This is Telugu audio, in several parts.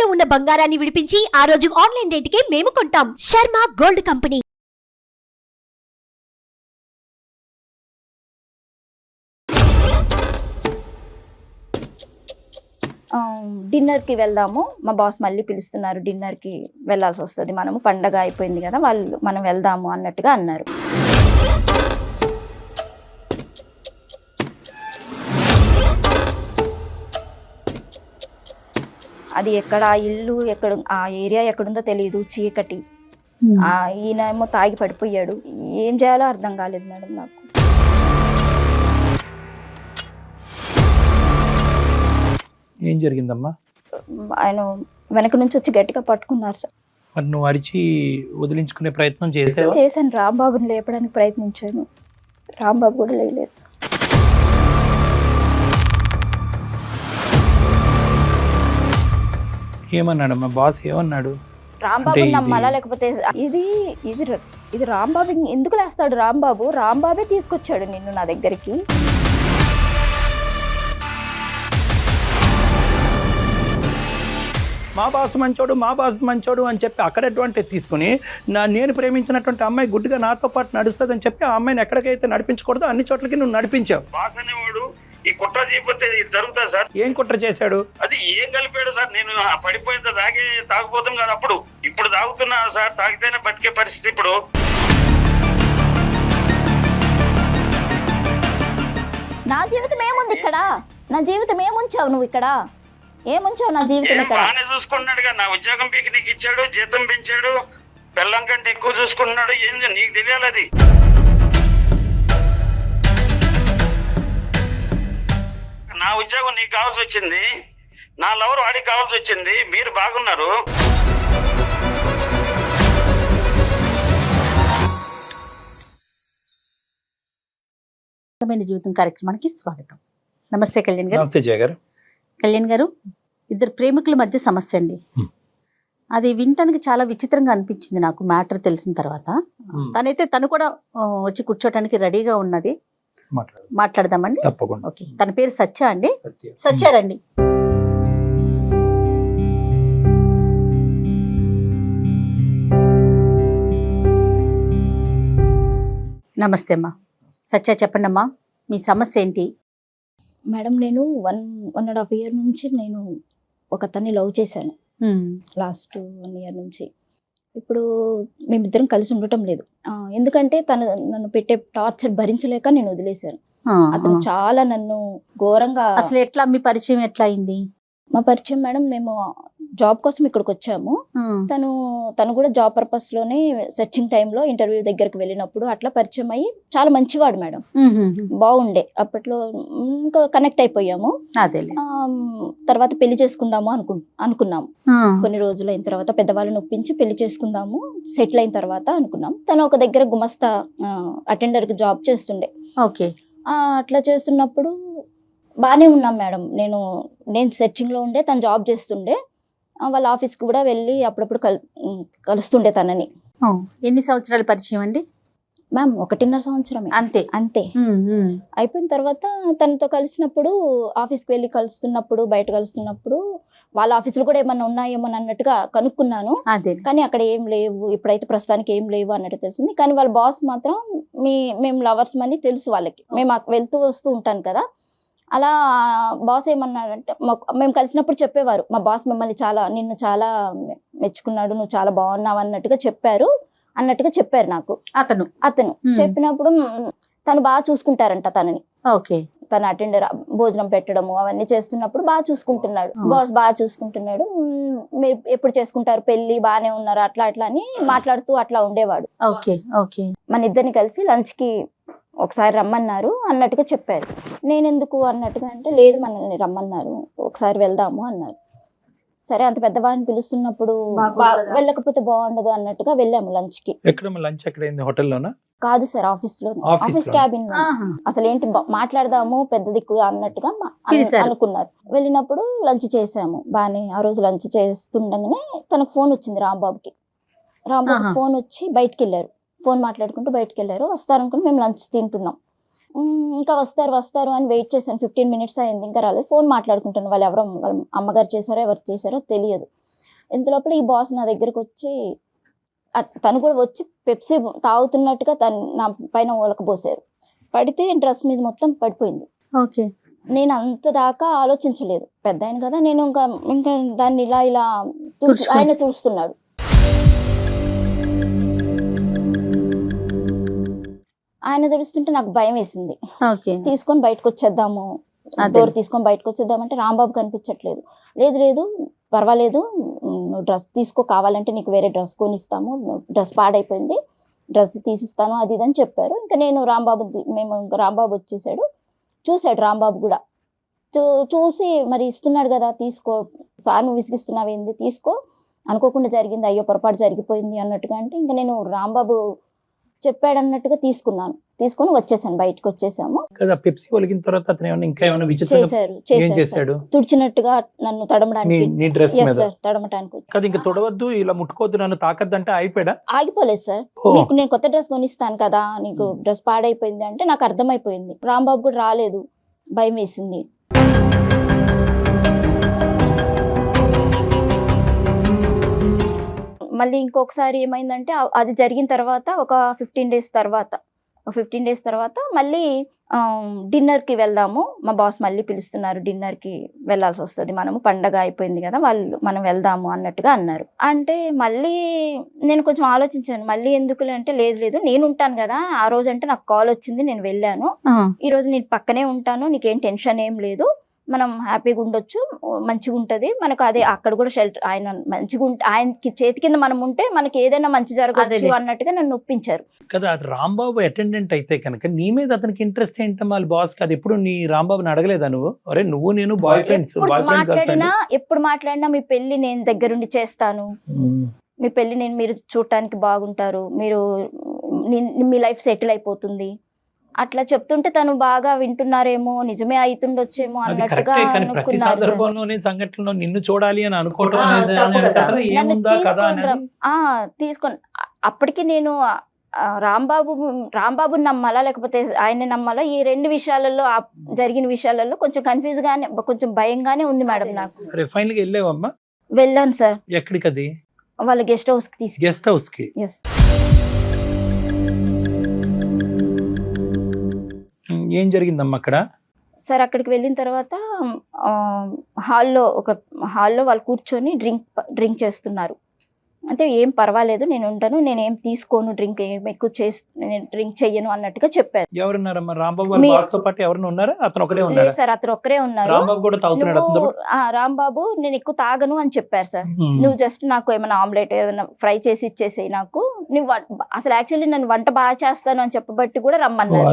ఇంట్లో ఉన్న బంగారాన్ని విడిపించి ఆ రోజు ఆన్లైన్ రేటుకే మేము కొంటాం. Sharma gold company. డిన్నర్కి వెళ్దాము, మా బాస్ మళ్ళీ పిలుస్తున్నారు, డిన్నర్కి వెళ్ళాల్సి వస్తుంది, మనము పండగ అయిపోయింది కదా, మనం వెళ్దాము అన్నట్టుగా అన్నారు. అది ఎక్కడ, ఆ ఇల్లు ఎక్కడ, ఆ ఏరియా ఎక్కడుందో తెలియదు, చీకటి. ఈయన ఏమో తాగి పడిపోయాడు. ఏం చేయాలో అర్థం కాలేదు మేడం నాకు. ఏం జరిగిందమ్మా? ఆయన వెనక నుంచి వచ్చి గట్టిగా పట్టుకున్నారు సార్. మరి నువ్వు అరిచి వదిలించుకునే ప్రయత్నం చేసావా? చేశాను, రాంబాబుని లేపడానికి ప్రయత్నించాను, రాంబాబు కూడా లేలేదు సార్. ఏమన్నాడమ్మా బాస్? ఏమన్నాడు? రాంబాబు నమ్మాలా లేకపోతే ఇది ఇది ఇది రాంబాబు ఎందుకు లేస్తాడు? రాంబాబే తీసుకొచ్చాడు నిన్ను నా దగ్గరికి. మా బాస్ మంచోడు అని చెప్పి అక్కడ అడ్వాంటేజ్ తీసుకుని నేను ప్రేమించినటువంటి అమ్మాయి గుడ్డిగా నాతో పాటు నడుస్తుందని చెప్పి ఆ అమ్మాయిని ఎక్కడికైతే నడిపించకూడదో అన్ని చోట్లకి నువ్వు నడిపించావు. బాస్ అనేవాడు ఈ కుట్ర చేయకపోతే ఇది జరుగుతుంది సార్. ఏం కుట్ర చేశాడు? అది ఏం కలిపాడు సార్? నేను పడిపోయేంత తాగిపోతాం కదా, ఇప్పుడు తాగుతున్నా సార్. తాగితేనే బతికే పరిస్థితి. ఇప్పుడు నా జీవితం ఏముంది ఇక్కడ? నా జీవితం ఏముంచావు నువ్వు ఇక్కడ? ఏముంచావు నా జీవితం ఇక్కడ? బాగానే చూసుకున్నాడుగా, నా ఉద్యోగం పీకి నీకు ఇచ్చాడు, జీతం పెంచాడు, బెల్లం కంటే ఎక్కువ చూసుకున్నాడు. ఏం నీకు తెలియాలి అది. నా ఉద్యోగం నీకు కావాల్సి వచ్చింది, నా లవర్ వాడికి కావాల్సి వచ్చింది. మీరు బాగున్నారు. జీవితం కార్యక్రమానికి స్వాగతం. నమస్తే కళ్యాణ్ గారు. నమస్తే జయ గారు. కళ్యాణ్ గారు, ఇద్దరు ప్రేమికుల మధ్య సమస్య అండి. అది వినటానికి చాలా విచిత్రంగా అనిపించింది నాకు మ్యాటర్ తెలిసిన తర్వాత. తను కూడా వచ్చి కూర్చోటానికి రెడీగా ఉన్నది. మాట్లాడదామండి. తప్పకుండా. ఓకే, తన పేరు సత్య అండి. సత్యారండి. నమస్తే అమ్మా. సత్య, చెప్పండి అమ్మా, మీ సమస్య ఏంటి? మేడం, నేను 1.5 year నుంచి నేను ఒకతన్ని లవ్ చేశాను. లాస్ట్ 1 year నుంచి. ఇప్పుడు మేమిద్దరం కలిసి ఉండటం లేదు. ఎందుకంటే తను నన్ను పెట్టే టార్చర్ భరించలేక నేను వదిలేశాను. అతను చాలా నన్ను ఘోరంగా. అసలు ఎట్లా మీ పరిచయం ఎట్లా అయింది? మా పరిచయం మేడం, మేము జాబ్ కోసం ఇక్కడికి వచ్చాము. తను కూడా జాబ్ పర్పస్ లోనే సెర్చింగ్ టైంలో ఇంటర్వ్యూ దగ్గరికి వెళ్ళినప్పుడు అట్లా పరిచయం అయ్యి చాలా మంచివాడు మేడం, బాగుండే. అప్పట్లో ఇంకా కనెక్ట్ అయిపోయాము. తర్వాత పెళ్లి చేసుకుందాము అనుకున్నాము. కొన్ని రోజులు అయిన తర్వాత పెద్దవాళ్ళని ఒప్పించి పెళ్లి చేసుకుందాము, సెటిల్ అయిన తర్వాత అనుకున్నాం. తను ఒక దగ్గర గుమస్తా అటెండర్ కి జాబ్ చేస్తుండే. ఓకే. అట్లా చేస్తున్నప్పుడు బాగానే ఉన్నాం మేడం. నేను సెర్చింగ్ లో ఉండే, తను జాబ్ చేస్తుండే. వాళ్ళ ఆఫీస్కి కూడా వెళ్ళి అప్పుడప్పుడు కలుస్తుండే తనని. ఎన్ని సంవత్సరాల పరిచయం అండి? మ్యామ్ 1.5 సంవత్సరమే. అంతే. అయిపోయిన తర్వాత తనతో కలిసినప్పుడు, ఆఫీస్కి వెళ్ళి బయట కలుస్తున్నప్పుడు వాళ్ళ ఆఫీసులు కూడా ఏమన్నా ఉన్నాయేమో అన్నట్టుగా కనుక్కున్నాను. కానీ అక్కడ ఏం లేవు, ఇప్పుడైతే ప్రస్తుతానికి ఏం లేవు అన్నట్టు తెలిసింది. కానీ వాళ్ళ బాస్ మాత్రం మేము లవర్స్ అని తెలుసు వాళ్ళకి. మేము వెళ్తూ వస్తూ ఉంటాను కదా, అలా బాస్ ఏమన్నాడంటే, మేము కలిసినప్పుడు చెప్పేవారు, మా బాస్ నిన్ను చాలా మెచ్చుకున్నాడు, నువ్వు చాలా బాగున్నావు అన్నట్టుగా చెప్పారు నాకు. అతను చెప్పినప్పుడు తను బాగా చూసుకుంటారంట తనని. ఓకే. తన అటెండర్ భోజనం పెట్టడము అవన్నీ చేస్తున్నప్పుడు బాగా చూసుకుంటున్నాడు, బాస్ బాగా చూసుకుంటున్నాడు. మీరు ఎప్పుడు చేసుకుంటారు పెళ్లి, బాగానే ఉన్నారు, అట్లా అని మాట్లాడుతూ అట్లా ఉండేవాడు. మన ఇద్దరిని కలిసి లంచ్ కి ఒకసారి రమ్మన్నారు అన్నట్టుగా చెప్పారు. నేనెందుకు అన్నట్టుగా అంటే, లేదు మనల్ని రమ్మన్నారు, ఒకసారి వెళ్దాము అన్నారు. సరే, అంత పెద్దవాడిని పిలుస్తున్నప్పుడు వెళ్ళకపోతే బాగుండదు అన్నట్టుగా వెళ్ళాము లంచ్ కి. హోటల్లోనా? కాదు సార్, ఆఫీస్ క్యాబిన్. అసలు ఏంటి మాట్లాడదాము పెద్ద దిక్కు అన్నట్టుగా అనుకున్నారు. వెళ్ళినప్పుడు లంచ్ చేసాము బానే. ఆ రోజు లంచ్ చేస్తుండగానే తనకు ఫోన్ వచ్చింది రాంబాబుకి. ఫోన్ వచ్చి బయటికి వెళ్ళారు, ఫోన్ మాట్లాడుకుంటూ బయటకు వెళ్ళారు. వస్తారనుకుని మేము లంచ్ తింటున్నాం. ఇంకా వస్తారు అని వెయిట్ చేశాను. 15 minutes అయింది, ఇంకా రాలేదు. ఫోన్ మాట్లాడుకుంటాను. వాళ్ళ అమ్మగారు చేశారో ఎవరు చేశారో తెలియదు. ఇంతలోపల ఈ బాస్ నా దగ్గరకు వచ్చి తను కూడా వచ్చి పెప్సీ తాగుతున్నట్టుగా తను నా పైన ఒలకబోసారు. పడితే డ్రెస్ మీద మొత్తం పడిపోయింది. ఓకే. నేను అంత దాకా ఆలోచించలేదు, పెద్ద ఆయన కదా, నేను ఇంకా దాన్ని ఇలా ఆయన తుడుస్తున్నాడు. ఆయన తుడుస్తుంటే నాకు భయం వేసింది. తీసుకొని బయటకు వచ్చేద్దాము, డోర్ తీసుకొని బయటకు వచ్చేద్దామంటే రాంబాబు కనిపించట్లేదు. లేదు పర్వాలేదు, నువ్వు డ్రెస్ తీసుకో, కావాలంటే నీకు వేరే డ్రెస్ కొనిస్తాము, డ్రెస్ పాడైపోయింది, డ్రెస్ తీసిస్తాను అది ఇదని చెప్పారు. ఇంకా నేను రాంబాబు వచ్చేసాడు. చూశాడు రాంబాబు కూడా, చూసి మరి ఇస్తున్నాడు కదా తీసుకో, సార్ నువ్వు విసిగిస్తున్నావేంది, తీసుకో, అనుకోకుండా జరిగింది, అయ్యో పొరపాటు జరిగిపోయింది అన్నట్టుగా. అంటే ఇంకా నేను రాంబాబు చెప్పాడు అన్నట్టుగా తీసుకొని వచ్చేసాను, బయటకు వచ్చేసాము. పెప్సీ ఒలిగిన తర్వాత అతను ఏమైనా ఇంకా ఏమైనా చేశారు తుడిచినట్టుగా నన్ను తడమడానికి కదా, ఇంకా తొడవద్దు, ఇలా ముట్టుకోవద్దు, నన్ను తాకద్దు అంటే ఆగిపోలేదు సార్. నీకు నేను కొత్త డ్రెస్ కొనిస్తాను కదా, నీకు డ్రెస్ పాడైపోయింది అంటే నాకు అర్థమైపోయింది. రాంబాబు కూడా రాలేదు, భయం వేసింది. మళ్ళీ ఇంకొకసారి ఏమైందంటే అది జరిగిన తర్వాత ఒక 15 డేస్ తర్వాత మళ్ళీ డిన్నర్కి వెళ్దాము, మా బాస్ మళ్ళీ పిలుస్తున్నారు, డిన్నర్కి వెళ్ళాల్సి వస్తుంది, మనము పండగ అయిపోయింది కదా, మనం వెళ్దాము అన్నట్టుగా అన్నారు. అంటే మళ్ళీ నేను కొంచెం ఆలోచించాను, మళ్ళీ ఎందుకులే అంటే లేదు నేను ఉంటాను కదా, ఆ రోజు అంటే నాకు కాల్ వచ్చింది, నేను వెళ్ళాను, ఈ రోజు నేను పక్కనే ఉంటాను, నీకేం టెన్షన్ ఏం లేదు, మనం హ్యాపీగా ఉండొచ్చు, మంచిగా ఉంటుంది మనకు. అదే అక్కడ కూడా షెల్టర్, ఆయన మంచిగా ఆయనకి చేతి కింద మనం ఉంటే మనకి ఏదైనా మంచి జరగచ్చు అన్నట్టుగా నన్ను ఒప్పించారు కదా. అది రాంబాబు అటెండెంట్ అయితే కనుక నీ మీద అతనికి ఇంట్రెస్ట్ ఏంటో వాళ్ళ బాస్ అది ఎప్పుడు నీ రాంబాబుని అడగలేదా నువ్వు? అరే నువ్వు నేను బాయ్ ఫ్రెండ్స్, ఎప్పుడు మాట్లాడినా మీ పెళ్లి నేను దగ్గరుండి చేస్తాను, మీ పెళ్లి మీరు చూడటానికి బాగుంటారు, మీ లైఫ్ సెటిల్ అయిపోతుంది అట్లా చెప్తుంటే తను బాగా వింటున్నారేమో, నిజమే అవుతుండొచ్చేమో అన్నట్టుగా నిన్ను చూడాలి అని అనుకోవటం తీసుకొని అప్పటికి నేను రాంబాబు నమ్మాలా లేకపోతే ఆయన నమ్మాలా, ఈ రెండు విషయాలలో జరిగిన విషయాలలో కొంచెం కన్ఫ్యూజ్ గానే, కొంచెం భయంగానే ఉంది మేడం నాకు. వెళ్ళాను సార్. ఎక్కడికి? అది వాళ్ళ గెస్ట్ హౌస్ కి గెస్ట్ హౌస్ కి. ఏం జరిగిందమ్మా అక్కడ? సార్ అక్కడికి వెళ్ళిన తర్వాత హాల్లో వాళ్ళు కూర్చొని డ్రింక్ చేస్తున్నారు. అంటే ఏం పర్వాలేదు, నేను ఉంటాను, నేనేం తీసుకోను, డ్రింక్ ఏం ఎక్కువ నేను డ్రింక్ చెయ్యను అన్నట్టుగా చెప్పారు. ఎవరున్నారమ్మా? రాంబాబు వాళ్ళ బాస్ తో పాటు ఎవరైనా ఉన్నారా? అతను ఒకడే ఉన్నాడా? సార్ అతను ఒక్కరే ఉన్నారు. రాంబాబు కూడా తాగుతున్నాడు? రాంబాబు నేను ఎక్కువ తాగను అని చెప్పారు సార్. నువ్వు జస్ట్ నాకు ఏమైనా ఆమ్లెట్ ఏదైనా ఫ్రై చేసి ఇచ్చేసేయి, నాకు నువ్వు అసలు యాక్చువల్లీ నన్ను వంట బాగా చేస్తాను అని చెప్పబట్టి కూడా రమ్మన్నారు.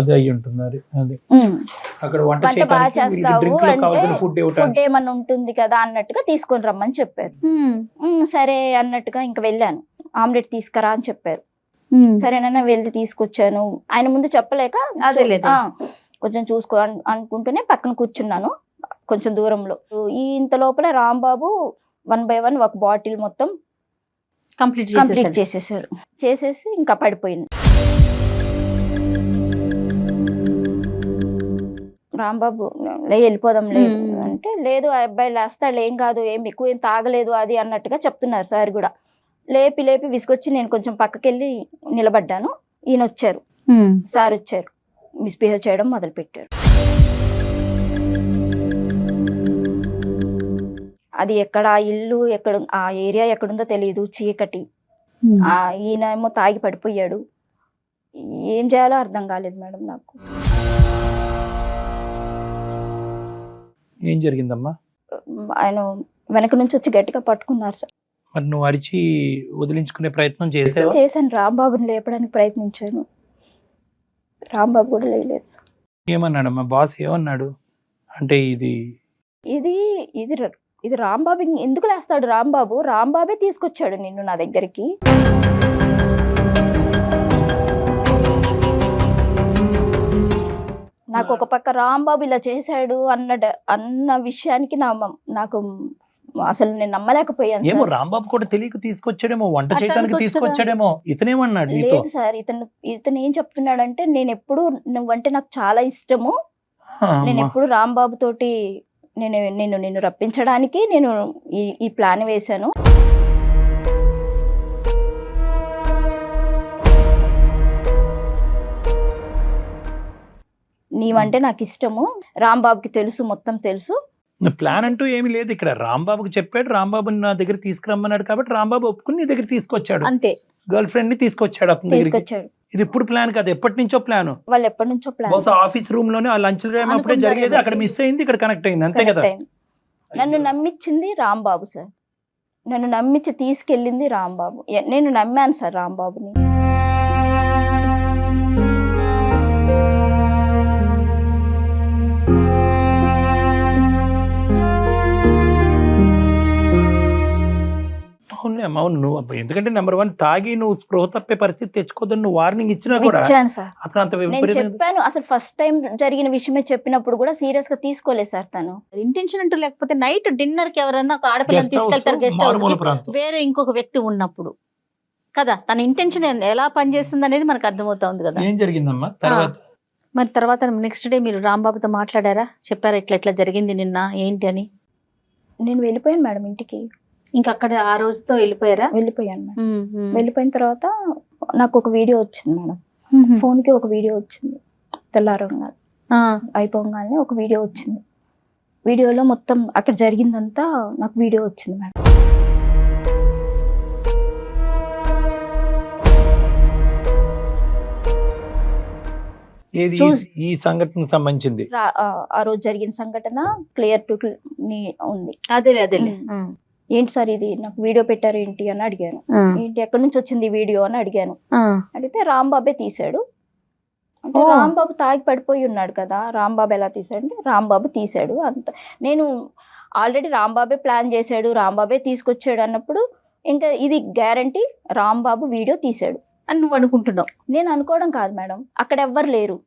వంట బాగా చేస్తావు అంటే ఫుడ్ ఏమన్నా ఉంటుంది కదా అన్నట్టుగా తీసుకొని రమ్మని చెప్పారు. సరే అన్నట్టుగా ఇంకా వెళ్ళాను. ఆమ్లెట్ తీసుకురా అని చెప్పారు. సరేనన్నా వెళ్ళి తీసుకొచ్చాను. ఆయన ముందు చెప్పలేక కొంచెం చూసుకో అనుకుంటూనే పక్కన కూర్చున్నాను కొంచెం దూరంలో. ఇంత లోపల రాంబాబు 1 by 1 ఒక బాటిల్ మొత్తం కంప్లీట్ చేసేసారు. చేసేసి ఇంకా పడిపోయింది. రాంబాబు వెళ్ళిపోదాం లేదు అంటే, లేదు ఆ అబ్బాయి లేస్తాడు, ఏం కాదు, ఎక్కువ ఏం తాగలేదు అది అన్నట్టుగా చెప్తున్నారు సార్ కూడా. లేపి విసుకొచ్చి నేను కొంచెం పక్కకెళ్ళి నిలబడ్డాను. ఈయన వచ్చారు, సార్ వచ్చారు, మిస్బిహేవ్ చేయడం మొదలు పెట్టారు. అది ఎక్కడ ఇల్లు ఎక్కడ ఆ ఏరియా ఎక్కడుందో తెలియదు, చీకటి. ఈయన ఏమో తాగి పడిపోయాడు. ఏం చేయాలో అర్థం కాలేదు మేడం నాకు. ఏం జరిగిందమ్మా? ఆయన వెనక నుంచి వచ్చి గట్టిగా పట్టుకున్నారు సార్. మరి నువ్వు అరిచి వదిలించుకునే ప్రయత్నం చేశాను. రాంబాబుని లేపడానికి ప్రయత్నించాను, రాంబాబు కూడా లేదు సార్. ఏమన్నాడమ్మా బాస్? ఏమన్నాడు అంటే ఇది రాంబాబు ఎందుకు లేస్తాడు? రాంబాబే తీసుకొచ్చాడు నిన్ను నా దగ్గరికి. నాకు ఒక పక్క రాంబాబు ఇలా చేశాడు అన్న విషయానికి నాకు అసలు నేను నమ్మలేకపోయాను. ఏమో రాంబాబు కూడా తెలియక తీసుకొచ్చాడేమో, వంట చేయడానికి తీసుకొచ్చాడేమో. ఇతనేమన్నాడు? లేదు సార్, ఇతను ఏం చెప్తున్నాడంటే, నేను ఎప్పుడు నువ్వంటే నాకు చాలా ఇష్టము, నేను ఎప్పుడు రాంబాబు తోటి నిన్ను రప్పించడానికి నేను ఈ ప్లాన్ వేశాను. నీవంటే నాకు ఇష్టము, రాంబాబుకి తెలుసు, మొత్తం తెలుసు. ప్లాన్ అంటూ ఏమీ లేదు ఇక్కడ. రాంబాబుకి చెప్పాడు, రాంబాబుని నా దగ్గర తీసుకురమ్మన్నాడు కాబట్టి రాంబాబు ఒప్పుకుని నీ దగ్గర తీసుకొచ్చాడు. అంతే. గర్ల్ ఫ్రెండ్ ని తీసుకొచ్చాడు అతని దగ్గరికి. తీసుకొచ్చాడు. ఇది ఇప్పుడు ప్లాన్ కాదు, ఎప్పటి నుంచో ప్లాన్. వాళ్ళు ఎప్పటి నుంచో ప్లాన్. బహుశా ఆఫీస్ రూమ్ లోనే ఆ లంచ్ టైం అప్పుడే జరిగేది, అక్కడ మిస్ అయింది, ఇక్కడ కనెక్ట్ అయింది, అంతే కదా. నన్ను నమ్మించింది రాంబాబు సార్, నన్ను నమ్మించి తీసుకెళ్ళింది రాంబాబు. నేను నమ్మాను సార్ రాంబాబుని. అవును, నువ్వు ఎందుకంటే నెంబర్ 1 తాగి నువ్వు స్పృహ తప్పే పరిస్థితి తెచ్చుకోదని నువ్వు వార్నింగ్ ఇచ్చినా కూడా అతను అంత నేను చెప్పాను. అసలు ఫస్ట్ టైం జరిగిన విషయమే చెప్పినప్పుడు కూడా సీరియస్ గా తీసుకోలేదు సార్ తను. ఇంటెన్షన్ అంటూ లేకపోతే నైట్ డిన్నర్ కి ఎవరన్నా ఒక ఆడపిల్లని తీసుకెళ్తారు గెస్ట్ హౌస్ కి, వేరే ఇంకొక వ్యక్తి ఉన్నప్పుడు కదా, తన ఇంటెన్షన్ ఎలా పనిచేస్తుంది అనేది మనకు అర్థమవుతుంది కదా. ఏం జరిగిందమ్మా తర్వాత? మరి తర్వాత నెక్స్ట్ డే మీరు రాంబాబుతో మాట్లాడారా, చెప్పారా ఇట్లా ఇట్లా జరిగింది నిన్న ఏంటి అని? నేను వెళ్ళిపోయాను మేడం ఇంటికి. ఇంకా అక్కడ ఆ రోజుతో వెళ్ళిపోయారా? వెళ్ళిపోయాను మేడం. వెళ్ళిపోయిన తర్వాత నాకు ఒక వీడియో వచ్చింది మేడం, ఫోన్ కి ఒక వీడియో వచ్చింది. తెల్లారంగా అయిపోగానే ఒక వీడియో వచ్చింది. వీడియోలో మొత్తం అక్కడ జరిగిందంతా నాకు వీడియో వచ్చింది మేడం. ఏది ఈ సంఘటనకు సంబంధించింది? ఆ రోజు జరిగిన సంఘటన క్లియర్ టు ఉంది. అదేలే అదేలే. ఏంటి సార్ ఇది, నాకు వీడియో పెట్టారు ఏంటి అని అడిగాను. ఏంటి ఎక్కడి నుంచి వచ్చింది వీడియో అని అడిగాను. అడిగితే రాంబాబే తీశాడు అంటే, రాంబాబు తాగి పడిపోయి ఉన్నాడు కదా, రాంబాబు ఎలా తీసాడు అంటే రాంబాబు తీశాడు అంత. నేను ఆల్రెడీ రాంబాబే ప్లాన్ చేశాడు, రాంబాబే తీసుకొచ్చాడు అన్నప్పుడు ఇంకా ఇది గ్యారంటీ రాంబాబు వీడియో తీశాడు అని నువ్వు అనుకుంటున్నావు? నేను అనుకోవడం కాదు మేడం, అక్కడ ఎవ్వరు లేరు,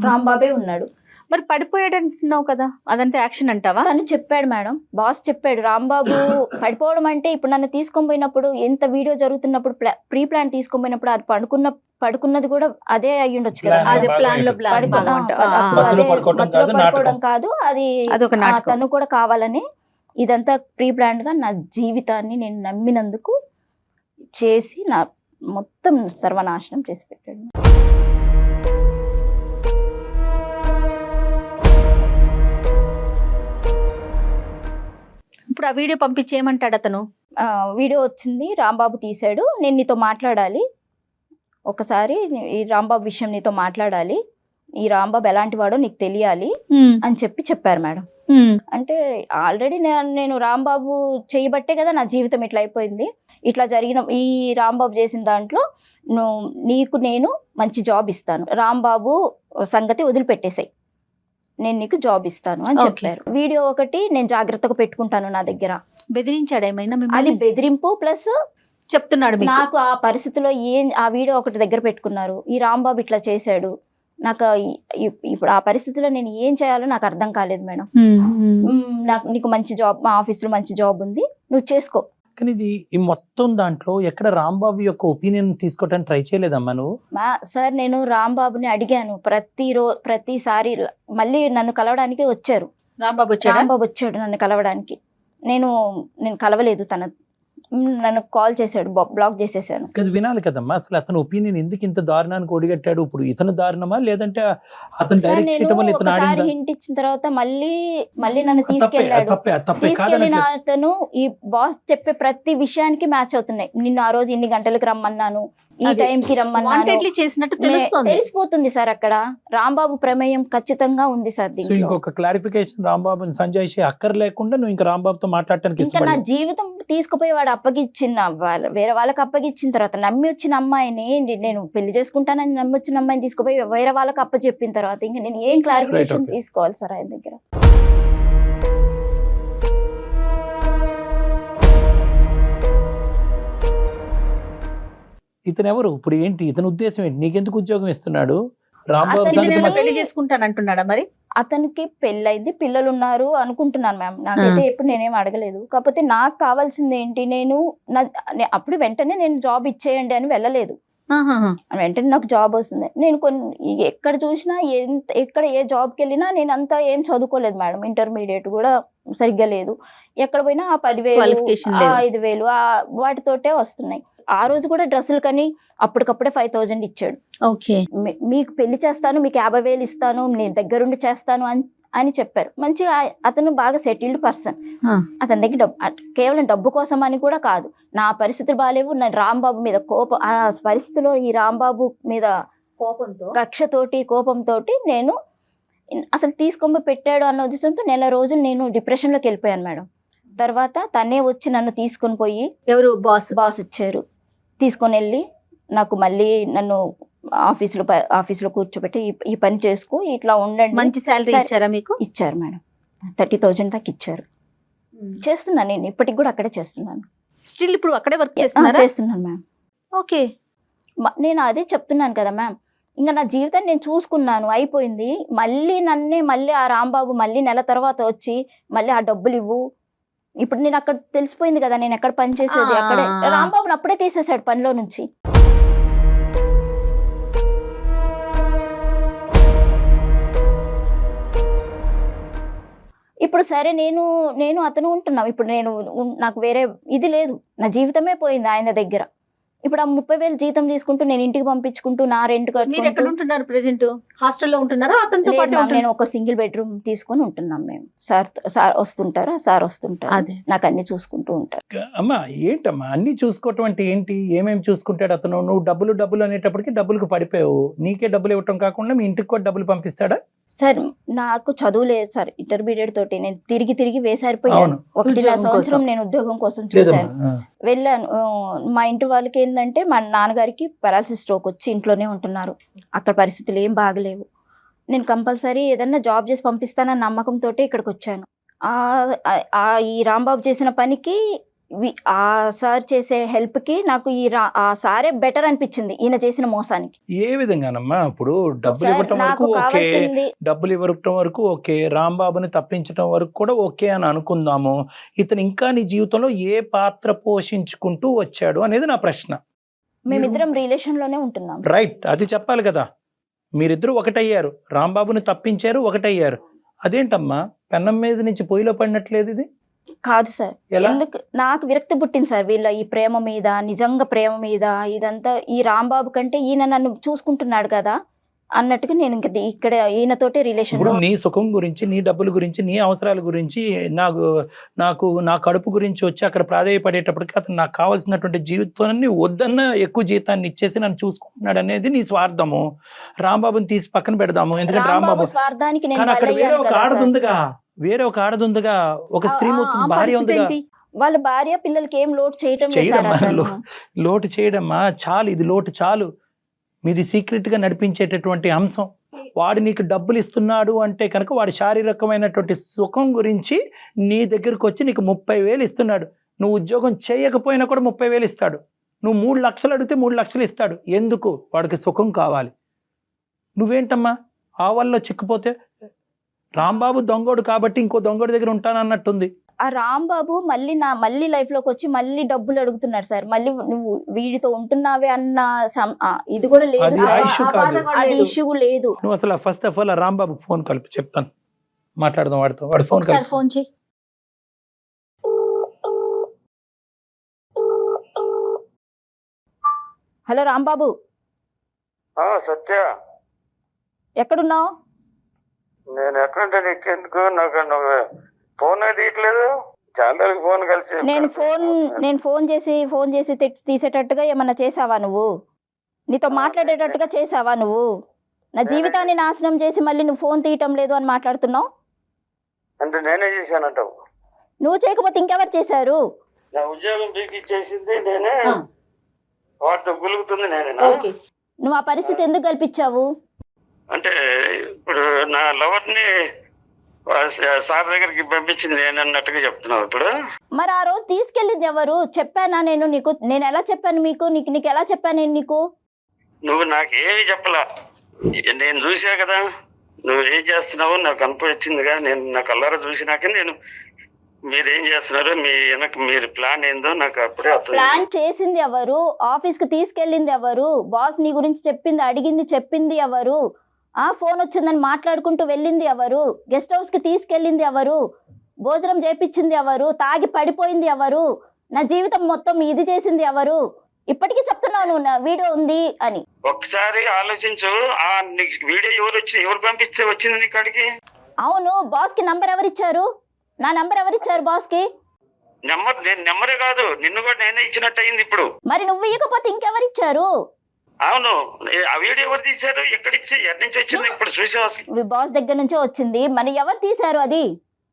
రాంబాబే ఉన్నాడు. మరి పడిపోయాడు అంటున్నావు కదా, అదంతా యాక్షన్ అంటావా? తను చెప్పాడు మేడం, బాస్ చెప్పాడు. రాంబాబు పడిపోవడం అంటే ఇప్పుడు నన్ను తీసుకొని పోయినప్పుడు, ఎంత వీడియో జరుగుతున్నప్పుడు ప్రీ ప్లాన్ తీసుకొని పోయినప్పుడు అది పడుకున్నది కూడా అదే అయ్యి ఉండొచ్చు కదా. అదే ప్లాన్ లో పడుకోవడం కాదు, అది తను కూడా కావాలని ఇదంతా ప్రీ ప్లాన్ గా నా జీవితాన్ని నేను నమ్మినందుకు చేసి నా మొత్తం సర్వనాశనం చేసి పెట్టాడు. ఇప్పుడు ఆ వీడియో పంపించేయమంటాడు అతను. వీడియో వచ్చింది, రాంబాబు తీశాడు, నేను నీతో మాట్లాడాలి ఒకసారి, ఈ రాంబాబు విషయం నీతో మాట్లాడాలి, ఈ రాంబాబు ఎలాంటి వాడో నీకు తెలియాలి అని చెప్పారు మేడం. అంటే ఆల్రెడీ నేను రాంబాబు చేయబట్టే కదా నా జీవితం ఇట్లా అయిపోయింది. ఇట్లా జరిగిన ఈ రాంబాబు చేసిన దాంట్లో నీకు నేను మంచి జాబ్ ఇస్తాను, రాంబాబు సంగతి వదిలిపెట్టేసాయి, నేను నీకు జాబ్ ఇస్తాను అని చెప్పారు. వీడియో ఒకటి నేను జాగ్రత్తగా పెట్టుకుంటాను నా దగ్గర. బెదిరించాడు ఏమైనా? అది బెదిరింపు ప్లస్ చెప్తున్నాడు నాకు ఆ పరిస్థితిలో ఆ వీడియో ఒకటి దగ్గర పెట్టుకున్నారు, ఈ రాంబాబు ఇట్లా చేశాడు, నాకు ఇప్పుడు ఆ పరిస్థితిలో నేను ఏం చేయాలో నాకు అర్థం కాలేదు మేడం. నీకు మంచి జాబ్, మా ఆఫీస్ లో మంచి జాబ్ ఉంది, నువ్వు చేసుకో. కానీ ఇది ఈ మొత్తం దాంట్లో ఎక్కడ రాంబాబు యొక్క ఒపీనియన్ తీసుకోవడానికి ట్రై చేయలేదమ్మా నువ్వు? సార్ నేను రాంబాబుని అడిగాను, ప్రతిసారి మళ్ళీ నన్ను కలవడానికి వచ్చారు. రాంబాబు వచ్చాడు నన్ను కలవడానికి, నేను కలవలేదు. నన్ను కాల్ చేశాడు, బ్లాక్ చేసేసాను. అది వినాలి కదమ్మా, అసలు అతను ఒపీనియన్ ఎందుకు ఇంత దారుణానికి ఒడిగట్టాడు? ఇప్పుడు ఇతను దారుణమా లేదంటే అతను డైరెక్ట్ చేయడం వల్ల ఇతను ఆడిందా? హింట్ ఇచ్చిన తర్వాత మళ్ళీ నన్ను తీసుకెళ్ళాడు. తీసుకెళ్ళిన అతను ఈ బాస్ చెప్పే ప్రతి విషయానికి మ్యాచ్ అవుతున్నాయి. నిన్ను ఆ రోజు ఇన్ని గంటలకు రమ్మన్నాను, ఈ టైంకి రమ్మన్నాను, తెలిసిపోతుంది సార్. అక్కడ రాంబాబు ప్రమేయం ఖచ్చితంగా ఉంది సార్. ఇంకొక క్లారిఫికేషన్, రాంబాబు సంజయ్ అక్కర్ లేకుండా నువ్వు ఇంకా రాంబాబుతో మాట్లాడటానికి ఇంకా నా జీవితం తీసుకుపోయి వాడు అప్పగిచ్చిన వేరే వాళ్ళకి అప్పగిచ్చిన తర్వాత నమ్మి వచ్చిన అమ్మాయిని, నేను పెళ్లి చేసుకుంటానని నమ్మి వచ్చిన అమ్మాయిని తీసుకుపోయి వేరే వాళ్ళకి అప్పచెప్పిన తర్వాత ఇంకా నేను ఏం క్లారిఫికేషన్ తీసుకోవాలి సార్ ఆయన దగ్గర? ఇతను ఎవరు? ఇప్పుడు ఏంటి ఇతని ఉద్దేశం ఏంటి? నీకెందుకు ఉద్యోగం ఇస్తున్నాడు? పెళ్లి చేసుకుంటాను అంటున్నాడా? మరి అతనికి పెళ్ళైంది, పిల్లలు ఉన్నారు అనుకుంటున్నాను మ్యామ్. నాకైతే ఎప్పుడు నేనేం అడగలేదు. కాకపోతే నాకు కావాల్సింది ఏంటి, అప్పుడు వెంటనే నేను జాబ్ ఇచ్చేయండి అని వెళ్ళలేదు. వెంటనే నాకు జాబ్ వస్తుంది. నేను ఎక్కడ చూసినా ఎక్కడ ఏ జాబ్కి వెళ్ళినా నేను అంతా ఏం చదువుకోలేదు మేడం. ఇంటర్మీడియట్ కూడా సరిగ్గా లేదు. ఎక్కడ పోయినా ఆ 10,000 5,000 వాటితోటే వస్తున్నాయి. ఆ రోజు కూడా డ్రెస్సులు కానీ అప్పటికప్పుడే 5,000 ఇచ్చాడు. ఓకే. మీకు పెళ్లి చేస్తాను, మీకు 50,000 ఇస్తాను, నేను దగ్గరుండి చేస్తాను అని చెప్పారు. మంచిగా అతను బాగా సెటిల్డ్ పర్సన్. అతని దగ్గర కేవలం డబ్బు కోసం అని కూడా కాదు, నా పరిస్థితులు బాగాలేవు, నా రాంబాబు మీద కోపం, ఆ పరిస్థితిలో ఈ రాంబాబు మీద కక్షతోటి కోపంతో నేను అసలు తీసుకొని పెట్టాడు అన్న ఉద్దేశంతో నెల రోజులు నేను డిప్రెషన్లోకి వెళ్ళిపోయాను మేడం. తర్వాత తనే వచ్చి నన్ను తీసుకొని పోయి, ఎవరు బాస్ ఇచ్చారు, తీసుకొని వెళ్ళి నాకు మళ్ళీ నన్ను ఆఫీస్లో కూర్చోబెట్టి ఈ పని చేసుకో, ఇట్లా ఉండండి. మంచి శాలరీ ఇచ్చారా మీకు? ఇచ్చారు మేడం, 30,000 దాకా ఇచ్చారు. చేస్తున్నాను నేను ఇప్పటికి కూడా అక్కడే చేస్తున్నాను. స్టిల్ ఇప్పుడు అక్కడే వర్క్ చేస్తున్నారా? చేస్తున్నాను మ్యామ్. ఓకే. నేను అదే చెప్తున్నాను కదా మ్యామ్, ఇంకా నా జీవితాన్ని నేను చూసుకున్నాను, అయిపోయింది. మళ్ళీ ఆ రాంబాబు మళ్ళీ నెల తర్వాత వచ్చి మళ్ళీ ఆ డబ్బులు ఇవ్వు. ఇప్పుడు నేను అక్కడ తెలిసిపోయింది కదా నేను ఎక్కడ పని చేసేది, అక్కడే రాంబాబుని అప్పుడే తీసేశాడు పనిలో నుంచి. ఇప్పుడు సరే నేను అతను ఉంటున్నాం. ఇప్పుడు నాకు వేరే ఇది లేదు, నా జీవితమే పోయింది ఆయన దగ్గర. ఇప్పుడు ఆ 30,000 జీతం తీసుకుంటూ నేను ఇంటికి పంపించుకుంటూ నా రెంట్ మీరు ఎక్కడ ఉంటున్నారు ప్రెజెంట్? హాస్టల్లో ఉంటున్నారా? అతనితో పాటు నేను ఒక సింగిల్ బెడ్రూమ్ తీసుకొని ఉంటున్నాం మేము. సార్ వస్తుంటారు, సార్ వస్తుంటారు, అదే నాకు అన్ని చూసుకుంటూ ఉంటారు. అమ్మా ఏంటమ్మా అన్ని చూసుకోవటం అంటే ఏంటి? ఏమేమి చూసుకుంటాడు అతను? నువ్వు డబ్బులు అనేటప్పటికి డబ్బులకు పడిపోయావు, నీకే డబ్బులు ఇవ్వటం కాకుండా మీ ఇంటికి కూడా డబ్బులు పంపిస్తాడా? సార్ నాకు చదువు లేదు సార్, ఇంటర్మీడియట్ తోటి నేను తిరిగి వేసారిపోయాను. 1.5 సంవత్సరం నేను ఉద్యోగం కోసం చూశాను, వెళ్ళాను. మా ఇంటి వాళ్ళకి ఏంటంటే మా నాన్నగారికి పారాలసిస్ స్ట్రోక్ వచ్చి ఇంట్లోనే ఉంటున్నారు, అక్కడ పరిస్థితులు ఏం బాగలేవు. నేను కంపల్సరీ ఏదన్నా జాబ్ చేసి పంపిస్తానన్న నమ్మకంతో ఇక్కడికి వచ్చాను. ఈ రాంబాబు చేసిన పనికి ఆ సార్ చేసే హెల్ప్ కి నాకు ఆ సారే బెటర్ అనిపించింది ఈయన చేసిన మోసానికి. ఏ విధంగానమ్మా? ఇప్పుడు డబ్బులు ఇవ్వటం వరకు ఓకే, డబ్బులు ఇవ్వటం వరకు ఓకే, రాంబాబుని తప్పించడం వరకు కూడా ఓకే అని అనుకుందాము. ఇతను ఇంకా నీ జీవితంలో ఏ పాత్ర పోషించుకుంటూ వచ్చాడు అనేది నా ప్రశ్న. మేమిద్దరం రిలేషన్ లోనే ఉంటున్నాం. రైట్, అది చెప్పాలి కదా. మీరిద్దరు ఒకటయ్యారు, రాంబాబుని తప్పించారు, ఒకటయ్యారు. అదేంటమ్మా పెన్నం మీద నుంచి పొయ్యిలో పడినట్లేదు ఇది? కాదు సార్, ఎందుకు నాకు విరక్తి పుట్టింది సార్ వీళ్ళ ఈ ప్రేమ మీద, నిజంగా ప్రేమ మీద. ఇదంతా ఈ రాంబాబు కంటే ఈయన నన్ను చూసుకుంటున్నాడు కదా అన్నట్టుగా నేను ఇక్కడ ఈయనతోటే రిలేషన్. ఇప్పుడు నీ సుఖం గురించి, నీ డబ్బుల గురించి, నీ అవసరాల గురించి, నా కడుపు గురించి వచ్చి అక్కడ ప్రాధాయపడేటప్పటికి అతను నాకు కావాల్సినటువంటి జీవితాన్ని వద్దన్న ఎక్కువ జీతాన్ని ఇచ్చేసి నన్ను చూసుకుంటున్నాడు అనేది నీ స్వార్థము. రాంబాబుని తీసి పక్కన పెడదాము, ఎందుకంటే రాంబాబు స్వార్థానికి అక్కడ వేరే ఒక ఆడదుందిగా, ఒక స్త్రీ భార్య ఉందిగా. వాళ్ళ భార్య పిల్లలకి ఏం లోటు లోటు చేయడమ్మా చాలు, ఇది లోటు చాలు. మీది సీక్రెట్ గా నడిపించేటటువంటి అంశం. వాడు నీకు డబ్బులు ఇస్తున్నాడు అంటే కనుక వాడి శారీరకమైనటువంటి సుఖం గురించి నీ దగ్గరకు వచ్చి నీకు 30,000 ఇస్తున్నాడు. నువ్వు ఉద్యోగం చేయకపోయినా కూడా 30,000 ఇస్తాడు. నువ్వు 3 లక్షలు అడిగితే 3 లక్షలు ఇస్తాడు. ఎందుకు? వాడికి సుఖం కావాలి. నువ్వేంటమ్మా ఆవల్లో చిక్కుపోతే? రాంబాబు దొంగోడు కాబట్టి ఇంకో దొంగోడి దగ్గర ఉంటానన్నట్టుంది. ఆ రాంబాబు మళ్ళీ లైఫ్ లోకి వచ్చి మళ్ళీ డబ్బులు అడుగుతున్నాడు సార్. మళ్ళీ నువ్వు వీడితో ఉంటున్నావే అన్న ఇది కూడా లేదు, ఇష్యూ లేదు. నువ్వు అసలు first of all Rambabu phone కలిపి చెప్తాను, మాట్లాడదాం వాడితో. వాడు ఫోన్ చేయి. హలో రాంబాబు. సత్య, ఎక్కడున్నావు? నేను ఎక్కడుంటే నీకెందుకు? నాకు ఫోన్ తీయట్లేదు, చాలా ఫోన్ కలిసి. నేను ఫోన్ చేసి తీసేటట్టుగా ఏమన్నా చేసావా నువ్వు? నీతో మాట్లాడేటట్టుగా చేసావా నువ్వు? నా జీవితాన్ని నాశనం చేసి మళ్ళీ నువ్వు ఫోన్ తీయటం లేదు అని మాట్లాడుతున్నావు. అంటే నేనే చేశానంటావు? నువ్వు చేయకపోతే ఇంకెవరు చేశారు? నా ఉద్యోగం పీకిచ్చేసింది నేనే, వాటితో గులుగుతుంది నేనే. నువ్వు ఆ పరిస్థితి ఎందుకు కల్పించావు? అంటే ఇప్పుడు నా లవర్ని సార్ దగ్గరికి పంపించింది నేను అన్నట్టుగా చెప్తున్నావు ఇప్పుడు. మరి ఆ రోజు తీసుకెళ్ళింది ఎవరు? చెప్పానా నేను నీకు? నేను ఎలా చెప్పాను మీకు? నీకు ఎలా చెప్పాను నేను నీకు? నువ్వు నాకేమి చెప్పలా, నేను చూసా కదా నువ్వు ఏం చేస్తున్నావు నాకు అనిపించిందిగా. నేను నా కళ్ళారా చూసినాక నేను మీరేం చేస్తున్నారు, మీరు ప్లాన్ ఏందో నాకు అప్పుడే అర్థం. ప్లాన్ చేసింది ఎవరు? ఆఫీస్కి తీసుకెళ్ళింది ఎవరు? బాస్ నీ గురించి చెప్పింది ఎవరు? ఫోన్ వచ్చిందని మాట్లాడుకుంటూ వెళ్ళింది ఎవరు? గెస్ట్ హౌస్కి తీసుకెళ్ళింది ఎవరు? భోజనం చేపించింది ఎవరు? తాగి పడిపోయింది ఎవరు? నా జీవితం మొత్తం ఇది చేసింది ఎవరు? ఇప్పటికీ చెప్తున్నావు నువ్వు నా వీడియో ఉంది అని. ఒక్కసారి ఆలోచించు. ఆ నీకు వీడియో ఎవరు పంపిస్తే వచ్చింది నీ కాడికి? అవును, బాస్ కి నంబర్ ఎవరిచ్చారు? నా నంబర్ ఎవరిచ్చారు బాస్ కి? నేను నెంబరే కాదు, నిన్ను కూడా నేనే ఇచ్చినట్టు అయింది ఇప్పుడు. మరి నువ్వు ఇవ్వకపోతే ఇంకెవరిచ్చారు? అవును, ఆ వీడియో ఎవరు తీశారు? ఎక్కడిచ్చి ఎక్కడి నుంచి వచ్చింది ఇప్పుడు చూసావు అసలు? బాస్ దగ్గర నుంచే వచ్చింది. మరి ఎవరు తీశారు అది?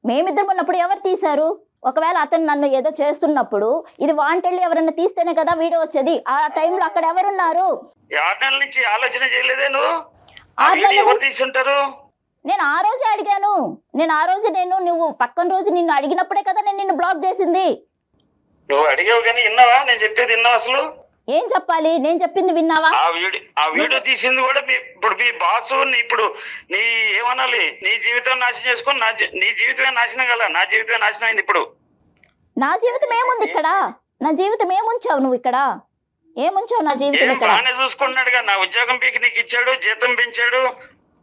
మేమిద్దరం ఉన్నప్పుడు ఎవరు తీశారు? ఒకవేళ అతను నన్ను ఏదో చేస్తున్నప్పుడు ఇది వాంటెళ్ళి ఎవరన్నా తీస్తేనే కదా వీడియో వచ్చేది. ఆ టైంలో అక్కడ ఎవరున్నారు? 6 నెలల నుంచి ఆలోచన చేయలేదే నువ్వు? 6 నెలల ఎవరు నుంచి తీసి ఉంటారు? నేను ఆ రోజే అడిగాను. నువ్వు పక్కన రోజు నిన్ను అడిగినప్పుడే కదా నేను నిన్ను బ్లాక్ చేసింది. నువ్వు అడిగావు కానీ విన్నావా? నేను చెప్పేది విన్నావా అసలు? ఏం చెప్పాలి? నేను చెప్పింది విన్నావా? ఆ వీడియో తీసింది కూడా ఇప్పుడు మీ బాసు. ఇప్పుడు నీ ఏమనాలి? నీ జీవితం నాశనం చేసుకొని నీ జీవితమే నాశనం కదా. నా జీవితమే నాశనం అయింది ఇప్పుడు. నా జీవితం ఏముంది ఇక్కడ? నా జీవితం ఏముంచావు నువ్వు ఇక్కడ? ఏముంచావు నా జీవితం ఇక్కడ? బాగానే చూసుకుంటున్నాడుగా. నా ఉద్యోగం పీకి నీకు ఇచ్చాడు, జీతం పెంచాడు,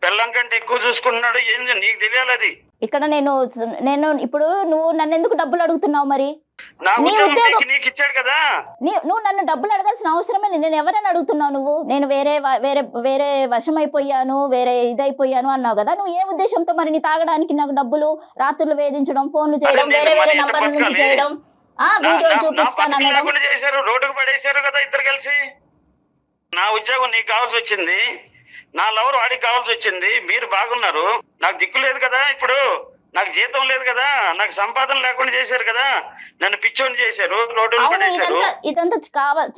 పిల్లం కంటే ఎక్కువ చూసుకుంటున్నాడు. ఏం నీకు తెలియాలి అది. ఇక్కడ నేను ఇప్పుడు నువ్వు నన్ను ఎందుకు డబ్బులు అడుగుతున్నావు? మరి నా ఉద్యోగం నీకు ఇచ్చాడు కదా. నువ్వు నన్ను డబ్బులు అడగాల్సిన అవసరమే లేదు. నేను ఎవరైనా అడుగుతున్నావు నువ్వు? నేను వేరే వశం అయిపోయాను, వేరే ఇదైపోయాను అన్నావు కదా. నువ్వు ఏ ఉద్దేశంతో మరి నీ తాగడానికి నాకు డబ్బులు, రాత్రులు వేధించడం, ఫోన్లు చేయడం, వేరే నంబర్ల నుంచి చేయడం, వీడియోలు చూపిస్తాను అనడం చేశారు. రోడ్డుకు పడేశారు కదా ఇద్దరు కలిసి. నా ఉద్యోగం నీకు కావాల్సి వచ్చింది, నా లవర్ వాడికి కావాల్సి వచ్చింది. మీరు బాగున్నారు, నాకు దిక్కు లేదు కదా. ఇప్పుడు నాకు జీతం లేదు కదా, నాకు సంపాదన లేకుండా చేశారు కదా, నన్ను పిచ్చోని చేశారు, రోడ్డు పడేశారు. ఇదంతా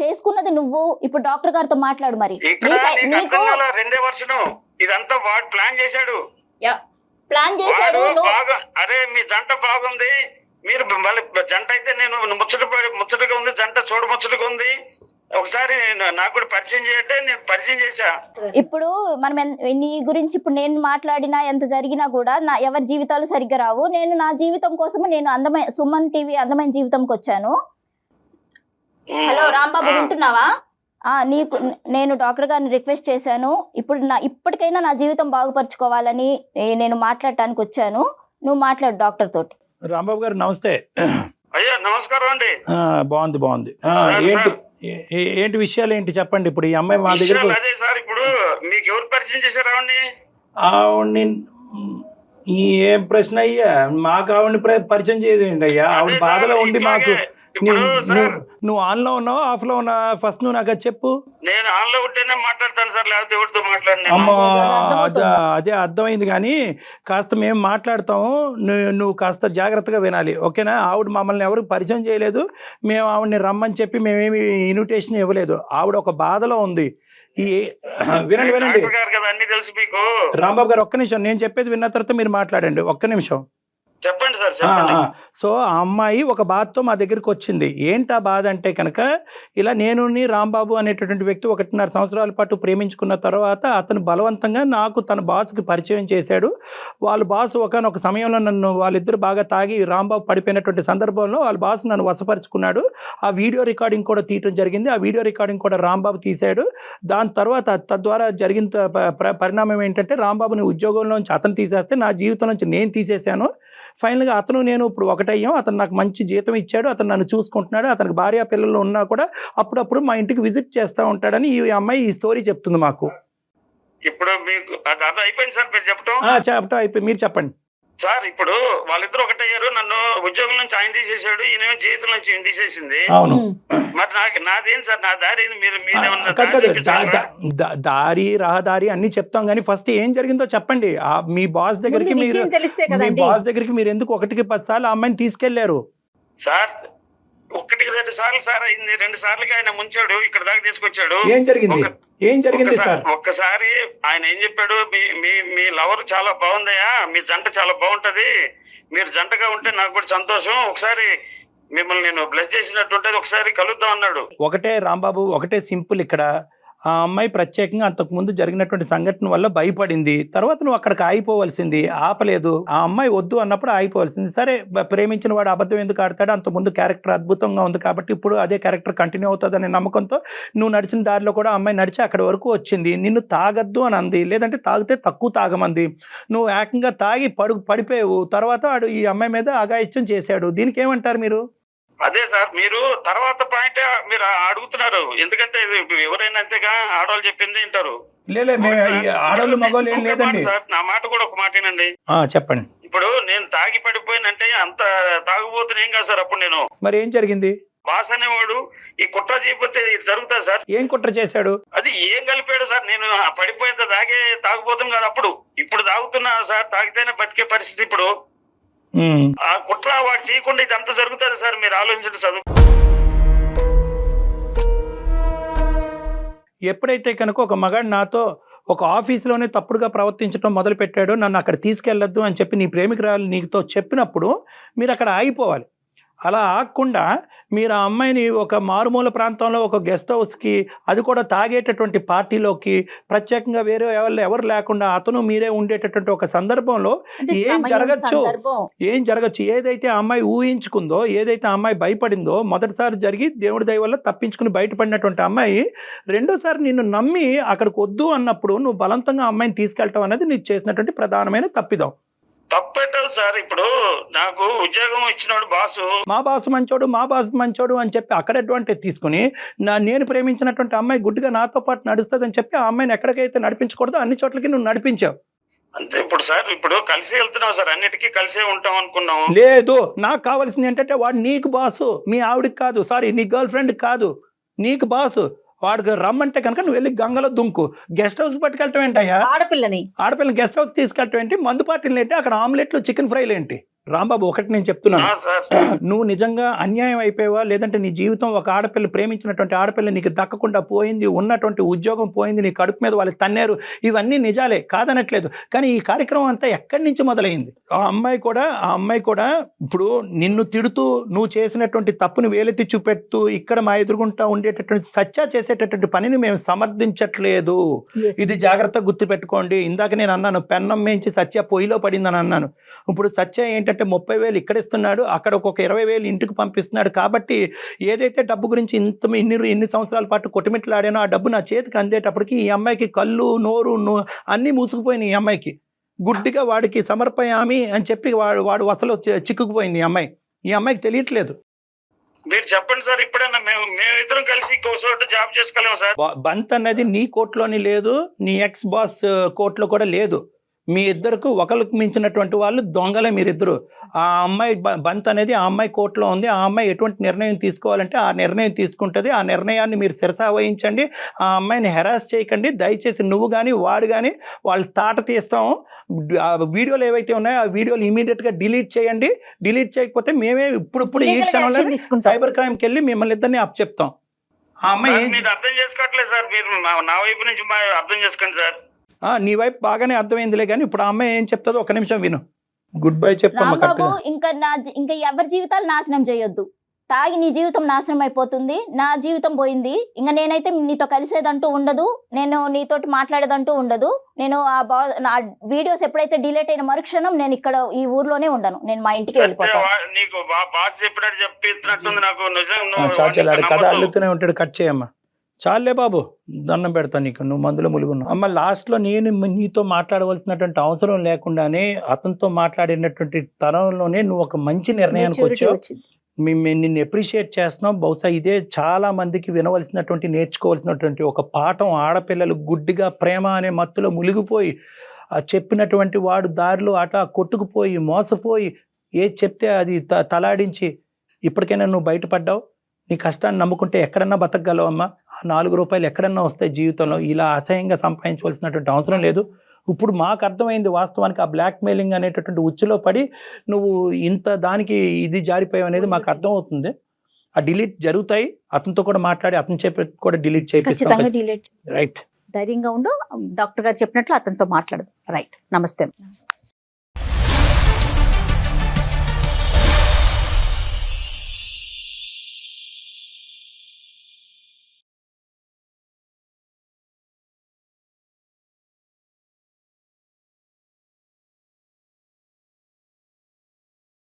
చేసుకున్నది నువ్వు. ఇప్పుడు డాక్టర్ గారితో మాట్లాడు. మరి ఇక్కడ 2వ వర్షం ఇదంతా వాడు ప్లాన్ చేశాడు. బాగా అరే మీ జంట బాగుంది, మీరు జంట అయితే నేను ముచ్చటగా ఉంది, జంట చూడముచ్చటగా ఉంది, ఒకసారి నాకు కూడా పరిచయం చేయంటే నేను పరిచయం చేశా. ఇప్పుడు మనం నీ గురించి ఇప్పుడు నేను మాట్లాడినా ఎంత జరిగినా కూడా ఎవరి జీవితాలు సరిగ్గా రావు. నేను నా జీవితం కోసము నేను సుమన్ టీవీ అందమైన జీవితంకి వచ్చాను. హలో రాంబాబు, వింటున్నావా? నేను డాక్టర్ గారిని రిక్వెస్ట్ చేశాను. ఇప్పటికైనా నా జీవితం బాగుపరుచుకోవాలని నేను మాట్లాడటానికి వచ్చాను. నువ్వు మాట్లాడు డాక్టర్ తోటి. రాంబాబు గారు నమస్తే. అయ్యా నమస్కారం అండి. బాగుంది. ఏంటి విషయాలు ఏంటి చెప్పండి. ఇప్పుడు ఈ అమ్మాయి మా దగ్గర అదే సార్, ఇప్పుడు మీకు ఎవరు పరిచయం చేశారు ఆవిడ్ని? ఆవిడ్ని ఏం ప్రశ్న అయ్యా? మాకు ఆవిడ్ని పరిచయం చేయదేంటి అయ్యా? ఆవిడ బాధలో ఉండి మాకు నువ్వు ఆన్ లో ఉన్నావా ఆఫ్ లో ఉన్నావా? ఫస్ట్ నువ్వు నాకు చెప్పు. నేను ఆన్ లో ఉంటేనే మాట్లాడతాను సార్, లేకపోతే ఎవరితో మాట్లాడినా. అమ్మా అదే అర్థమైంది. కానీ కాస్త మేము మాట్లాడతాము, నువ్వు కాస్త జాగ్రత్తగా వినాలి, ఓకేనా? ఆవిడ మమ్మల్ని ఎవరు పరిచయం చేయలేదు, మేము ఆవిడని రమ్మని చెప్పి మేమేమి ఇన్విటేషన్ ఇవ్వలేదు. ఆవిడ ఒక బాధలో ఉంది. వినండి అన్ని తెలుసు మీకు. రాంబాబు గారు ఒక్క నిమిషం, నేను చెప్పేది విన్న తర్వాత మీరు మాట్లాడండి. ఒక్క నిమిషం చెప్పండి సార్, చెప్పండి. సో ఆ అమ్మాయి ఒక బాధతో మా దగ్గరికి వచ్చింది. ఏంటి ఆ బాధ అంటే కనుక, ఇలా నేను రాంబాబు అనేటటువంటి వ్యక్తి 1.5 సంవత్సరాల పాటు ప్రేమించుకున్న తర్వాత అతను బలవంతంగా నాకు తన బాస్కి పరిచయం చేశాడు. వాళ్ళ బాస్ ఒకనొక సమయంలో వాళ్ళిద్దరు బాగా తాగి రాంబాబు పడిపోయినటువంటి సందర్భంలో వాళ్ళ బాస్ నన్ను వశపరుచుకున్నాడు. ఆ వీడియో రికార్డింగ్ కూడా తీయటం జరిగింది. ఆ వీడియో రికార్డింగ్ కూడా రాంబాబు తీశాడు. దాని తర్వాత తద్వారా జరిగిన పరిణామం ఏంటంటే, రాంబాబుని ఉద్యోగంలోంచి అతను తీసేస్తే నా జీవితం నుంచి నేను తీసేశాను. ఫైనల్గా అతను నేను ఇప్పుడు ఒకటయ్యాం. అతను నాకు మంచి జీతం ఇచ్చాడు, అతను నన్ను చూసుకుంటున్నాడు, అతనికి భార్య పిల్లలు ఉన్నా కూడా అప్పుడప్పుడు మా ఇంటికి విజిట్ చేస్తూ ఉంటాడని ఈ అమ్మాయి ఈ స్టోరీ చెప్తుంది మాకు. ఇప్పుడు మీకు అది అయిపోయింది సార్, మీరు చెప్పటం అయిపోయి మీరు చెప్పండి సార్. ఇప్పుడు వాళ్ళిద్దరు ఒకటయ్యారు, నన్ను ఉద్యోగం నుంచి ఆయన తీసేశాడు, ఈయన జీవితం నుంచి ఈయన తీసేసింది. అవును, మరి నాదేం సార్, నా దారి దారి రహదారి అన్ని చెప్తాం, కానీ ఫస్ట్ ఏం జరిగిందో చెప్పండి. మీ బాస్ దగ్గరికి మీరు ఎందుకు 1కి 10 సార్లు ఆ అమ్మాయిని తీసుకెళ్లారు సార్? 1-2 సార్లు సార్ అయింది. 2 సార్లుగా ఆయన ముంచాడు, ఇక్కడ దాకా తీసుకొచ్చాడు. ఏం జరిగింది సార్? ఒక్కసారి ఆయన ఏం చెప్పాడు, మీ లవర్ చాలా బాగుందయ్యా, మీ జంట చాలా బాగుంటది, మీరు జంటగా ఉంటే నాకు కూడా సంతోషం, ఒకసారి మిమ్మల్ని నేను బ్లెస్ చేసినట్టుంటది, ఒకసారి కలుద్దాం అన్నాడు. ఒకటే రాంబాబు, ఒకటే సింపుల్. ఇక్కడ ఆ అమ్మాయి ప్రత్యేకంగా అంతకుముందు జరిగినటువంటి సంఘటన వల్ల భయపడింది. తర్వాత నువ్వు అక్కడికి ఆగిపోవలసింది, ఆపలేదు. ఆ అమ్మాయి వద్దు అన్నప్పుడు ఆగిపోవలసింది. సరే, ప్రేమించిన వాడు అబద్ధం ఎందుకు ఆడతాడు? అంతకుముందు క్యారెక్టర్ అద్భుతంగా ఉంది కాబట్టి ఇప్పుడు అదే క్యారెక్టర్ కంటిన్యూ అవుతుందనే నమ్మకంతో నువ్వు నడిచిన దారిలో కూడా అమ్మాయి నడిచి అక్కడి వరకు వచ్చింది. నిన్ను తాగద్దు అని అంది, లేదంటే తాగితే తక్కువ తాగమంది. నువ్వు ఏకంగా తాగి పడిపోయావు. తర్వాత వాడు ఈ అమ్మాయి మీద అఘాయిత్యం చేశాడు. దీనికి ఏమంటారు మీరు? అదే సార్, మీరు తర్వాత పాయింట్ మీరు అడుగుతున్నారు, ఎందుకంటే ఇది ఎవరైనా అంతేగా, ఆడవాళ్ళు చెప్పింది వింటారు. లేలే ఆడవాళ్ళు మగవాళ్ళు ఏం లేదండి సార్, నా మాట కూడా ఒక మాటేనండి. చెప్పండి. ఇప్పుడు నేను తాగి పడిపోయినంటే అంత తాగుబోతున్నా ఏం కాదు సార్. అప్పుడు నేను మరి ఏం జరిగింది? బాస్ అనేవాడు ఈ కుట్ర చేయకపోతే ఇది జరుగుతా సార్? ఏం కుట్ర చేశాడు? అది ఏం కలిపాడు సార్? నేను పడిపోయేంత తాగే తాగుపోతాం కదా అప్పుడు. ఇప్పుడు తాగుతున్నా సార్, తాగితేనే బతికే పరిస్థితి ఇప్పుడు. ఆ కుట్ర వాడు చేయకుండా ఇదంతా జరుగుతుంది సార్. మీరు ఆలోచించండి చదువు. ఎప్పుడైతే కనుక ఒక మగాడు నాతో ఒక ఆఫీసులోనే తప్పుడుగా ప్రవర్తించడం మొదలు పెట్టాడు, నన్ను అక్కడ తీసుకెళ్లొద్దు అని చెప్పి నీ ప్రేమికురాలు నీతో చెప్పినప్పుడు మీరు అక్కడ ఆగిపోవాలి. అలా ఆగకుండా మీరు ఆ అమ్మాయిని ఒక మారుమూల ప్రాంతంలో ఒక గెస్ట్ హౌస్కి, అది కూడా తాగేటటువంటి పార్టీలోకి, ప్రత్యేకంగా వేరే ఎవరు లేకుండా అతను మీరే ఉండేటటువంటి ఒక సందర్భంలో ఏం జరగచ్చు ఏదైతే ఆ అమ్మాయి ఊహించుకుందో, ఏదైతే ఆ అమ్మాయి భయపడిందో, మొదటిసారి జరిగి దేవుడి దయ వల్ల తప్పించుకుని బయటపడినటువంటి అమ్మాయి రెండోసారి నిన్ను నమ్మి అక్కడికి వద్దు అన్నప్పుడు నువ్వు బలవంతంగా ఆ అమ్మాయిని తీసుకెళ్ళటం అనేది నీకు చేసినటువంటి ప్రధానమైన తప్పిదం. తప్పెట్టదు సార్. ఇప్పుడు నాకు ఉద్యోగం ఇచ్చినాడు బాసు, మా బాసు మంచోడు అని చెప్పి అక్కడ అడ్వాంటేజ్ తీసుకుని నేను ప్రేమించినటువంటి అమ్మాయి గుడ్డిగా నాతో పాటు నడుస్తుందని చెప్పి ఆ అమ్మాయిని ఎక్కడికైతే నడిపించకూడదో అన్ని చోట్లకి నువ్వు నడిపించావు. అంతే. ఇప్పుడు సార్, ఇప్పుడు కలిసి వెళ్తున్నాం సార్, అన్నిటికీ కలిసే ఉంటాం అనుకున్నాం. లేదు, నాకు కావాల్సింది ఏంటంటే వాడు నీకు బాసు, మీ ఆవిడికి కాదు, సారీ నీ గర్ల్ ఫ్రెండ్ కాదు, నీకు బాసు. వాడికి రమ్మంటే కనుక నువ్వు వెళ్ళి గంగలో దుంకు. గెస్ట్ హౌస్ పట్టుకెళ్ళటం ఏంటయ్యా? ఆడపిల్లని గెస్ట్ హౌస్ తీసుకెళ్ళటం ఏంటి? మందు పార్టీలు ఏంటి? అక్కడ ఆమ్లెట్లు చికెన్ ఫ్రైలు ఏంటి? రాంబాబు, ఒకటి నేను చెప్తున్నాను, నువ్వు నిజంగా అన్యాయం అయిపోయావా, లేదంటే నీ జీవితం ఒక ఆడపిల్ల, ప్రేమించినటువంటి ఆడపిల్ల నీకు దక్కకుండా పోయింది, ఉన్నటువంటి ఉద్యోగం పోయింది, నీ కడుపు మీద వాళ్ళు తన్నారు, ఇవన్నీ నిజాలే, కాదనట్లేదు. కానీ ఈ కార్యక్రమం అంతా ఎక్కడి నుంచి మొదలైంది? ఆ అమ్మాయి కూడా ఇప్పుడు నిన్ను తిడుతూ నువ్వు చేసినటువంటి తప్పుని వేలెత్తి చూపెడుతూ ఇక్కడ మా ఎదురుగుంటా ఉండేటటువంటి సత్య చేసేటటువంటి పనిని మేము సమర్థించట్లేదు. ఇది జాగ్రత్తగా గుర్తుపెట్టుకోండి. ఇందాక నేను అన్నాను, పెన్నం మేంచి సత్య పొయ్యిలో పడిందని అన్నాను. ఇప్పుడు సత్య ఏంటంటే 30,000 ఇక్కడ ఇస్తున్నాడు, అక్కడ ఒక 20,000 ఇంటికి పంపిస్తున్నాడు. కాబట్టి ఏదైతే డబ్బు గురించి ఇన్ని సంవత్సరాల పాటు కొట్టుమిట్లాడానో ఆ డబ్బు నా చేతికి అందేటప్పటికి ఈ అమ్మాయికి కళ్ళు నోరు అన్నీ మూసుకుపోయినాయి. ఈ అమ్మాయికి గుడ్డిగా వాడికి సమర్పయామి అని చెప్పి వాడు అసలు చిక్కుకుపోయింది ఈ అమ్మాయికి తెలియట్లేదు. మీరు చెప్పండి సార్, ఇప్పుడైనా మేమిద్దరం కలిసి ఇంకో చోట జాబ్ చేసుకోలేము సార్. బంత్ అనేది నీ కోర్టులోని లేదు, నీ ఎక్స్ బాస్ కోర్టులో కూడా లేదు. మీ ఇద్దరికి ఒకరికి మించినటువంటి వాళ్ళు దొంగలే మీరిద్దరు. ఆ అమ్మాయి బంత్ అనేది ఆ అమ్మాయి కోర్టులో ఉంది. ఆ అమ్మాయి ఎటువంటి నిర్ణయం తీసుకోవాలంటే ఆ నిర్ణయం తీసుకుంటుంది. ఆ నిర్ణయాన్ని మీరు శిరసా వహించండి. ఆ అమ్మాయిని హెరాస్ చేయకండి దయచేసి. నువ్వు కానీ వాడు కానీ వాళ్ళు తాట తీస్తాం. ఆ వీడియోలు ఏవైతే ఉన్నాయో ఆ వీడియోలు ఇమీడియట్గా డిలీట్ చేయండి. డిలీట్ చేయకపోతే మేమే ఇప్పుడు ఈ క్షణంలో సైబర్ క్రైమ్కి వెళ్ళి మిమ్మల్ని ఇద్దరిని అప్ చెప్తాం. ఆ అమ్మాయి మీరు అర్థం చేసుకోవట్లేదు సార్. మీరు నా వైపు నుంచి అర్థం చేసుకోండి సార్. నీ వైపు బాగానే అర్థమైందిలే, కానీ ఇప్పుడు ఆ అమ్మాయి ఏం చెప్తుందో ఒక నిమిషం విను. గుడ్ బై చెప్పమ్మా. ఇంకా ఎవరి జీవితాలు నాశనం చేయొద్దు. తాగి నీ జీవితం నాశనం అయిపోతుంది, నా జీవితం పోయింది. ఇంకా నేనైతే నీతో కలిసేదంటూ ఉండదు, నేను నీతోటి మాట్లాడేదంటూ ఉండదు. నేను నా వీడియోస్ ఎప్పుడైతే డిలీట్ అయిన మరుక్షణం నేను ఇక్కడ ఈ ఊర్లోనే ఉండను, నేను మా ఇంటికి వెళ్ళిపోతాను. కథ అల్లుతూనే ఉంటాడు. కట్ చేయమ్మా, చాలే బాబు, దండం పెడతా నీకు, నువ్వు మందులో ములుగున్నావు. అమ్మ లాస్ట్లో నేను నీతో మాట్లాడవలసినటువంటి అవసరం లేకుండానే అతనితో మాట్లాడినటువంటి తరంలోనే నువ్వు ఒక మంచి నిర్ణయానికి వచ్చావు. మేము నిన్ను అప్రిషియేట్ చేస్తున్నాం. బహుశా ఇదే చాలా మందికి వినవలసినటువంటి, నేర్చుకోవాల్సినటువంటి ఒక పాఠం. ఆడపిల్లలు గుడ్డిగా ప్రేమ అనే మత్తులో మునిగిపోయి చెప్పినటువంటి వాడు దారిలో కొట్టుకుపోయి మోసపోయి ఏది చెప్తే అది తలాడించి ఇప్పటికైనా నువ్వు బయటపడ్డావు. నీ కష్టాన్ని నమ్ముకుంటే ఎక్కడన్నా బతకగలవమ్మా. ఆ 4 రూపాయలు ఎక్కడన్నా వస్తాయి జీవితంలో. ఇలా అసహ్యంగా సంపాదించవలసినటువంటి అవసరం లేదు. ఇప్పుడు మాకు అర్థమైంది వాస్తవానికి ఆ బ్లాక్ మెయిలింగ్ అనేటటువంటి ఉచ్చులో పడి నువ్వు ఇంత దానికి ఇది జారిపోయావు అనేది మాకు అర్థం అవుతుంది. ఆ డిలీట్ జరుగుతాయి. అతనితో కూడా మాట్లాడి అతను చెప్పి కూడా డిలీట్ చేపిస్తాం. రైట్, ధైర్యంగా ఉండు. డాక్టర్ గారు చెప్పినట్లు అతనితో మాట్లాడదు. రైట్, నమస్తే.